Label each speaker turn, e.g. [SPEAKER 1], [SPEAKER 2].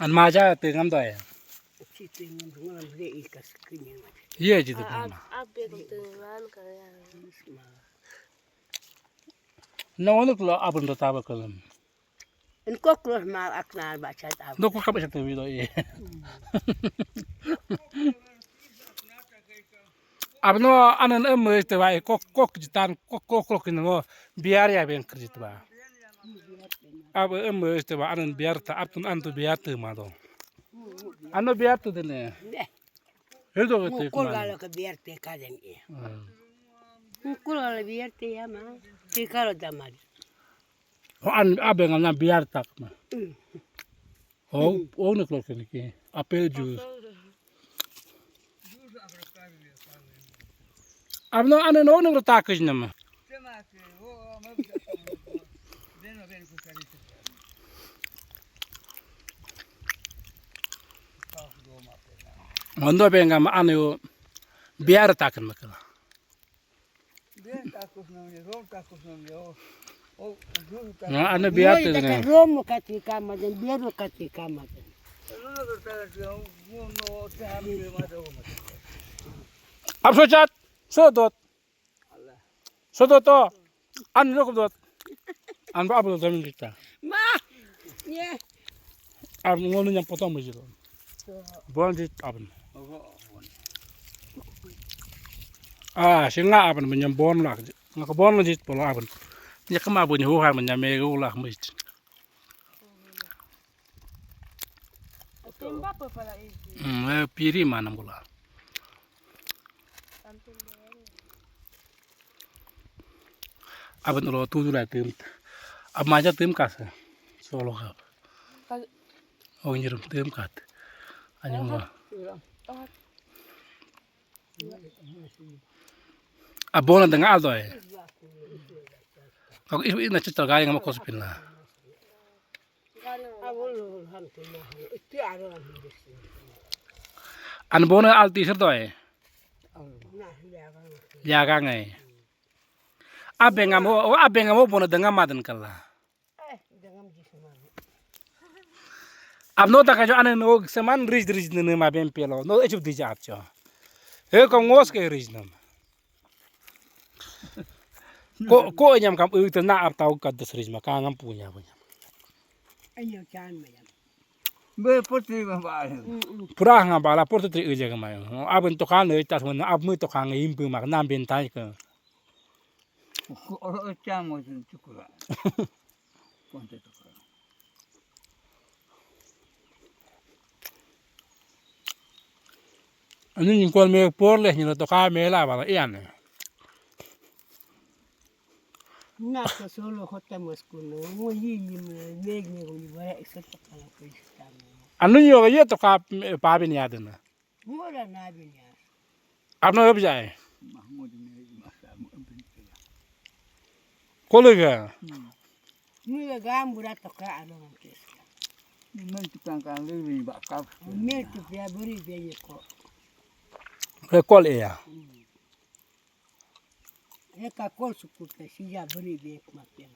[SPEAKER 1] An maja tengam doy.
[SPEAKER 2] Situ ngomong re ikas kunya.
[SPEAKER 1] Iya jitu pun.
[SPEAKER 3] Abe ketengan kaya.
[SPEAKER 1] Nawanuk lo abun do taba kalam.
[SPEAKER 2] En kokros mal aknar baca tahu.
[SPEAKER 1] Doko kapasa tu video ye. Abno anan te wa kok jitan kok no biar ya ben kredit ba. Ab te wa anan biar ta apun antu biar te ma do. Ano biar te ne. Heldo te
[SPEAKER 2] Mukul kalau ke biar te kaden ya. Mukul kalau biar te ya ma. Ti kalau damar.
[SPEAKER 1] An abe ngana biar tak ma. Oh ne klok ni ki. Apel juice. Abno anan no ne takis nama. Ondo benga ma anu biar takan makala. Na anu biar te ne.
[SPEAKER 2] Romo kati kama dan biar kati kama.
[SPEAKER 1] Ab so chat so dot. So dot to. An lo ko dot. An ba ablo tamin kita.
[SPEAKER 2] Ma. Ye.
[SPEAKER 1] Ab ngonu nyam potong mujilo. Bon dit abn. Singa abn menyam bon lah. Ngaka bon dit polo abn. Nya kama bunyi ho ha menyam mega ulah mujit.
[SPEAKER 3] Temba apa pala ini?
[SPEAKER 1] Piri mana mula. Abn lo tu dura tem. Ab maja tem kasa. Solo kap. Oh nyirum tem kat. Anyong ba. Abona dengan aldo eh. Aku ina citar gaya ngam kospin lah. An bona alti serdo eh. Jaga ngai. Abe ngamo bona dengan madan kala. Abno tak aja ane no seman rij ne ma ben pelo no echup dija apcho. He ko ngos ke rij nam. Ko nyam kam u na ap tau ka des rij ma ka ngam punya.
[SPEAKER 2] Ayo kan mayam.
[SPEAKER 4] Be putri ba.
[SPEAKER 1] Pura nga bala porto tri uja ka mayo. Abun to kan e tas wona ab mu to kan impu ma nam ben tai ka.
[SPEAKER 4] Oro chamo sin chukura. Ponte to.
[SPEAKER 1] Anu ning kol me por le ni to ka me la bala ian.
[SPEAKER 2] Na ko solo hotamos kuno. Mo yini meg ne ko ni bara except kala ko istamo.
[SPEAKER 1] Anu yo ye to ka pa ben ya dana.
[SPEAKER 2] Mora na binya.
[SPEAKER 1] Abno ob jai.
[SPEAKER 4] Mahmud ne masa mo bin.
[SPEAKER 1] Kolega.
[SPEAKER 2] Ni ga gambura to ka alo kes.
[SPEAKER 4] Men tukang kan lewi ba kap.
[SPEAKER 2] Me tu pia buri be ko.
[SPEAKER 1] Kol e ya.
[SPEAKER 2] Eka kol sukut ka si ya buri be ma pen.